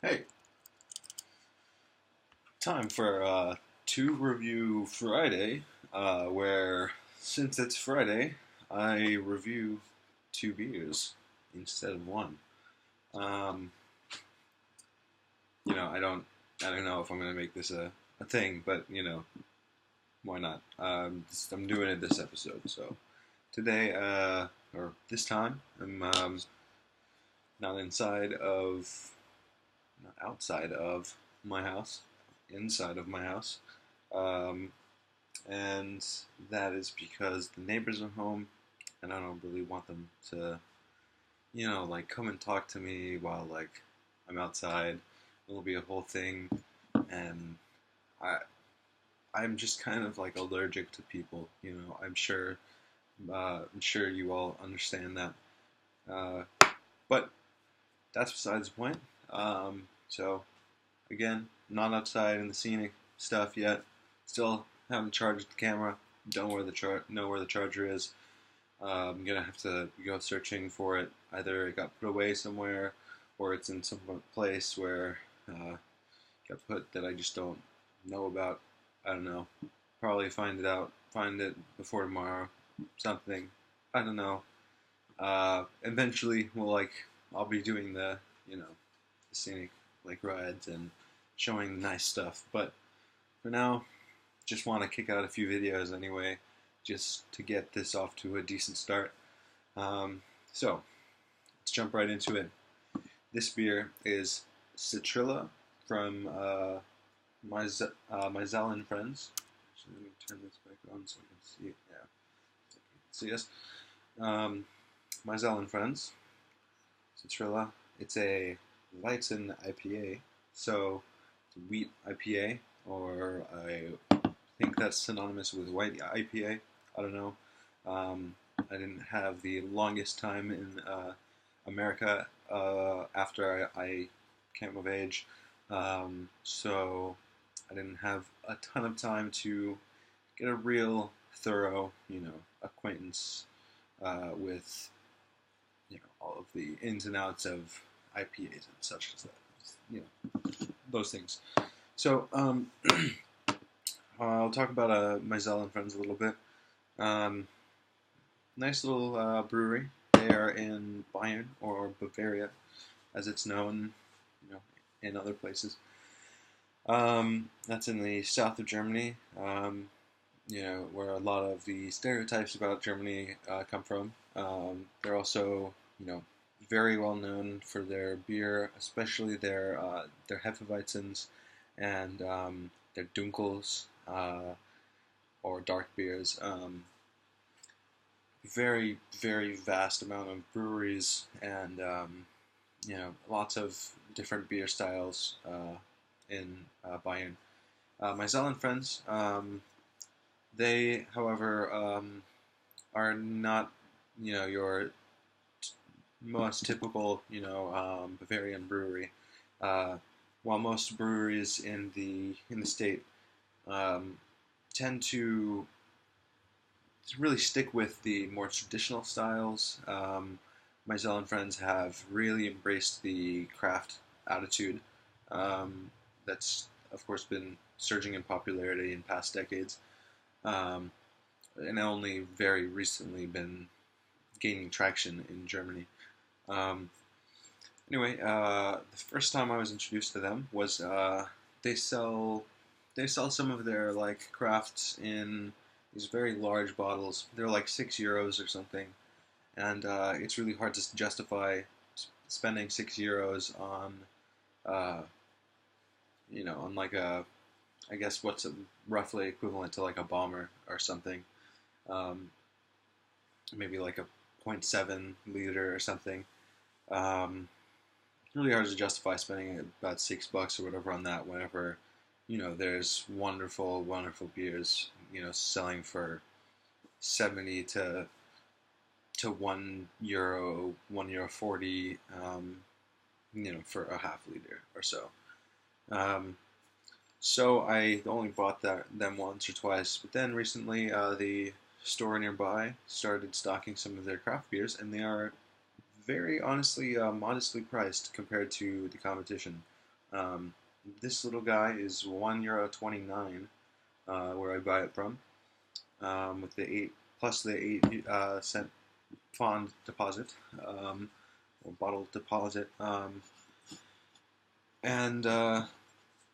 Hey, time for Two Review Friday, where since it's Friday, I review two beers instead of one. Um, I don't know if I'm gonna make this a thing, but why not? I'm doing it this episode. So today, or this time, I'm not inside of, not outside of my house, inside of my house. Um, and that is because the neighbors are home, and I don't really want them to, like come and talk to me while like I'm outside. It'll be a whole thing, and I I'm just kind of like allergic to people. I'm sure you all understand that. Uh, but that's besides the point. So again, not outside in the scenic stuff yet. Still haven't charged the camera. Don't know where the charger is. I'm gonna have to go searching for it. Either it got put away somewhere, or it's in some place where it got put that I just don't know about. I don't know. Probably find it before tomorrow. Something. I don't know. Eventually, I'll be doing the scenic like rides and showing the nice stuff. But for now, just want to kick out a few videos anyway, just to get this off to a decent start. So let's jump right into it. This beer is Citrilla from Maisel Friends. So let me turn this back on so I can see it. Yeah, so you can see us. Maisel Friends, Citrilla. It's a Weizen IPA, so it's a wheat IPA, or I think that's synonymous with white IPA. I don't know. I didn't have the longest time in America after I came of age, so I didn't have a ton of time to get a real thorough, acquaintance with, all of the ins and outs of IPAs and such as that, those things. So I'll talk about Maisel Friends a little bit. Um, Nice little brewery. They are in Bayern, or Bavaria, as it's known, in other places. That's in the south of Germany, where a lot of the stereotypes about Germany come from. They're also, very well known for their beer, especially their Hefeweizens and their Dunkels, or dark beers. Very, very vast amount of breweries and lots of different beer styles in Bayern. Maisel Friends, they, however, are not your most typical Bavarian brewery. Uh, while most breweries in the state um, tend to really stick with the more traditional styles. Maisel Friends have really embraced the craft attitude that's, of course, been surging in popularity in past decades, um, and only very recently been gaining traction in Germany. Um, anyway, the first time I was introduced to them was they sell they sell some of their like crafts in these very large bottles. They're like €6 or something, and it's really hard to justify spending €6 on, uh, on like I guess what's roughly equivalent to like a bomber or something, um, maybe like a zero point 0.7 liter or something. It's really hard to justify spending about $6 or whatever on that whenever, there's wonderful, wonderful beers, selling for 70 to €1, €1 40, for a half liter or so. Um, so I only bought them once or twice, but then recently the store nearby started stocking some of their craft beers, and they are very honestly modestly priced compared to the competition. This little guy is €1.29 where I buy it from, with the 8 cent fond deposit, or bottle deposit, and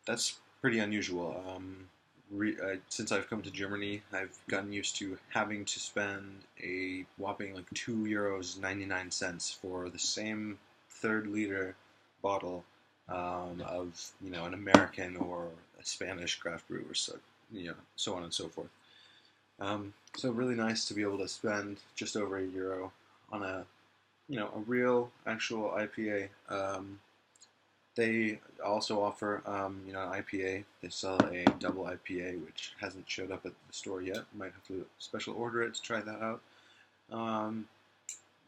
that's pretty unusual. Since I've come to Germany, I've gotten used to having to spend a whopping like €2.99 for the same third-liter bottle of an American or a Spanish craft brew, or so on and so forth. So really nice to be able to spend just over €1 on a real actual IPA. They also offer, an IPA. They sell a double IPA, which hasn't showed up at the store yet. Might have to special order it to try that out.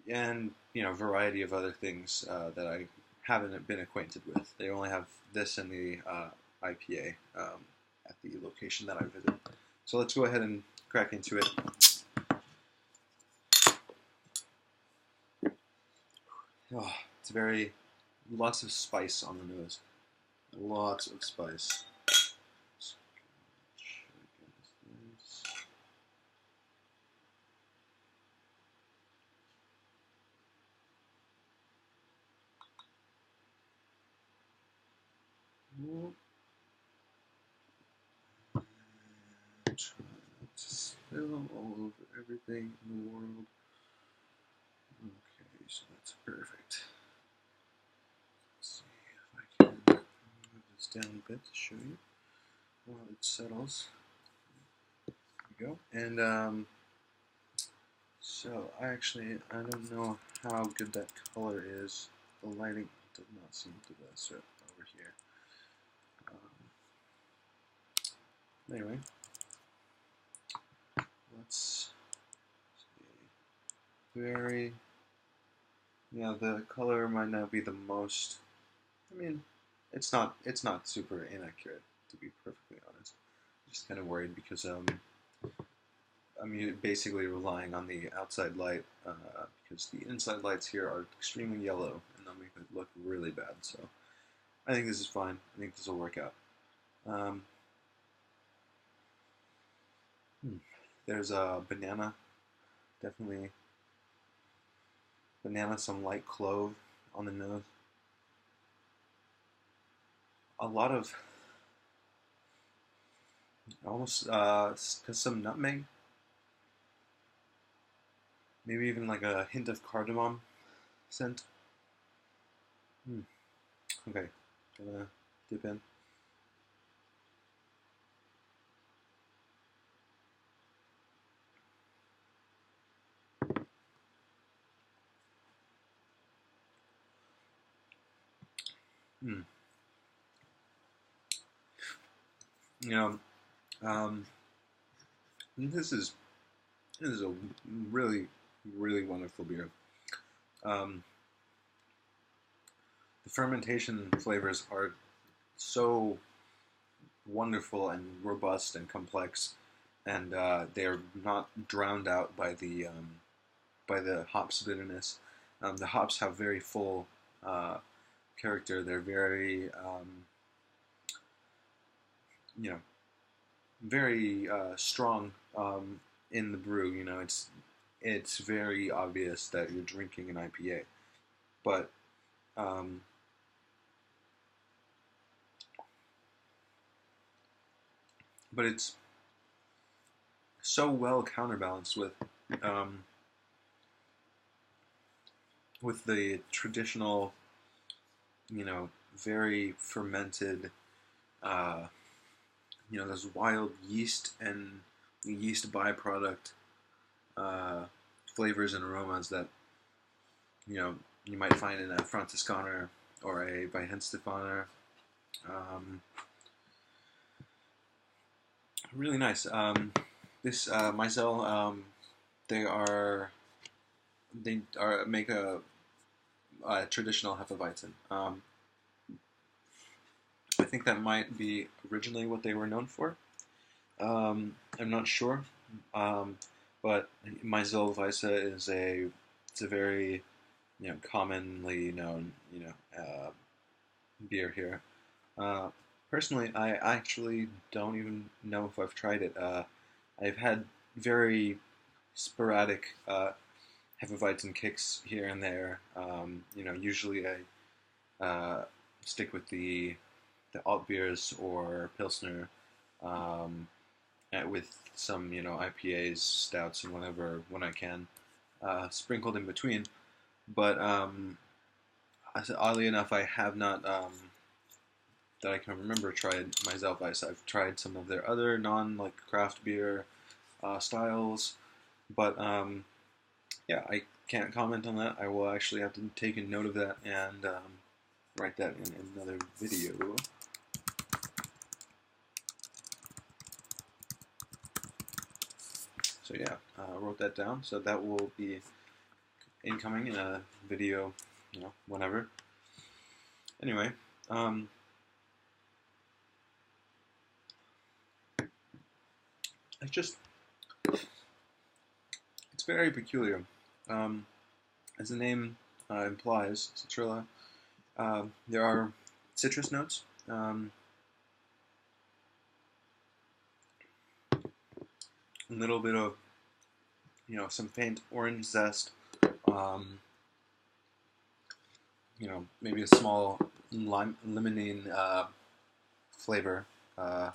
And, a variety of other things that I haven't been acquainted with. They only have this and the IPA at the location that I visit. So let's go ahead and crack into it. Oh, it's lots of spice on the nose. Lots of spice. Try not to spill all over everything in the world. Okay, so that's perfect. Let's see if I can move this down a bit to show you while it settles. There we go. And so I don't know how good that color is. The lighting does not seem the best right over here. Anyway, let's see. The color might not be the most. I mean, it's not super inaccurate, to be perfectly honest. I'm just kind of worried because I'm basically relying on the outside light, because the inside lights here are extremely yellow and they'll make it look really bad. So I think this is fine. I think this will work out. There's a banana, definitely banana, some light clove on the nose. A lot of almost some nutmeg, maybe even like a hint of cardamom scent. Okay, gonna dip in. This is a really, really wonderful beer. The fermentation flavors are so wonderful and robust and complex, and they're not drowned out by the hops bitterness. The hops have very full character. They're very very strong in the brew. It's very obvious that you're drinking an IPA, but it's so well counterbalanced with the traditional, very fermented, those wild yeast and yeast byproduct flavors and aromas that you might find in a Franziskaner or a Weihenstephaner. Really nice. This Maisel, they make a traditional Hefeweizen. I think that might be originally what they were known for. I'm not sure, but Maisel Weizen is a very commonly known beer here. Uh, Personally, I actually don't even know if I've tried it. I've had very sporadic Hefeweizen kicks here and there. Usually I stick with the alt beers or pilsner, um, with some IPAs, stouts, and whatever when I can, sprinkled in between. But oddly enough, I have not, that I can remember, tried Maisel Weiss. I've tried some of their other non like craft beer styles, but yeah, I can't comment on that. I will actually have to take a note of that and write that in another video. So yeah, wrote that down. So that will be incoming in a video, whenever. Anyway, um, it's just it's very peculiar. Um, as the name implies, Citrilla. There are citrus notes. A little bit of some faint orange zest. Um, Maybe a small limonene flavor. Uh,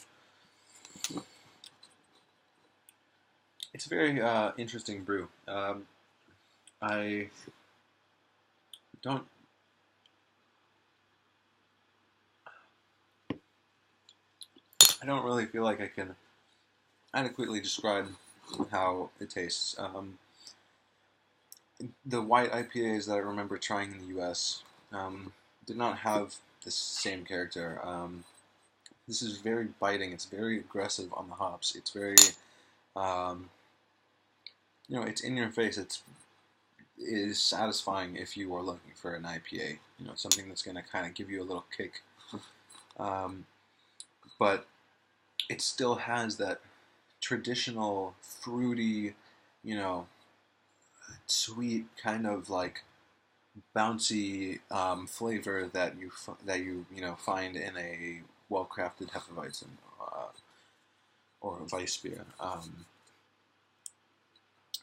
it's a very interesting brew. I don't. I don't really feel like I can adequately describe how it tastes. The white IPAs that I remember trying in the U.S. Did not have the same character. This is very biting. It's very aggressive on the hops. It's very, um, it's in your face. It is satisfying if you are looking for an IPA. Something that's going to kind of give you a little kick. Um, but it still has that traditional fruity, you know, sweet kind of like bouncy flavor that you find in a well-crafted Hefeweizen or Weiss beer.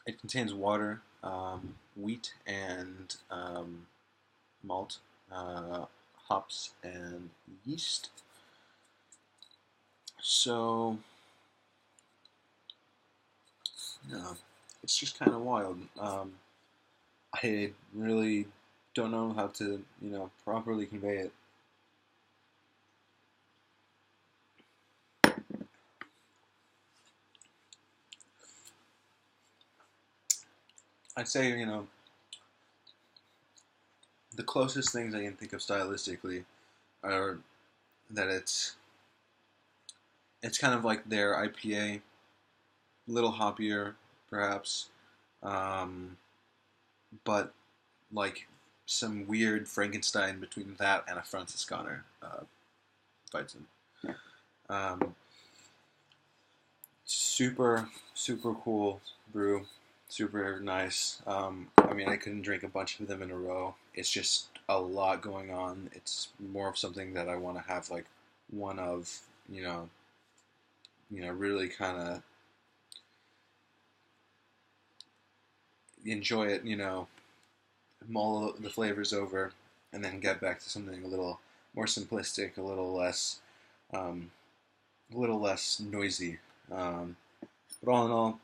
It contains water, wheat, and malt, hops, and yeast. So, it's just kind of wild. I really don't know how to, properly convey it. I'd say, the closest things I can think of stylistically are that it's kind of like their IPA, little hoppier, perhaps, um, but like some weird Frankenstein between that and a Franziskaner Weizen. Um, super, super cool brew. Super nice. I mean, I couldn't drink a bunch of them in a row. It's just a lot going on. It's more of something that I want to have like one of, really kind of enjoy it, mull the flavors over, and then get back to something a little more simplistic, um, a little less noisy. But all in all,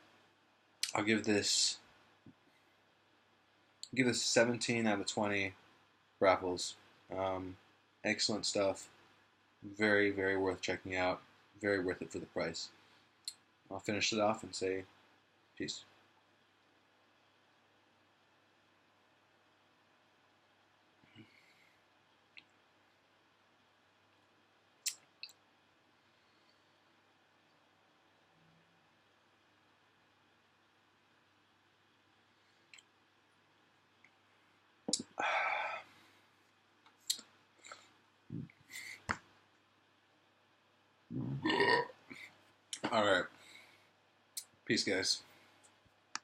I'll give this 17 out of 20 raffles. Excellent stuff. Very, very worth checking out. Very worth it for the price. I'll finish it off and say peace. All right. Peace, guys.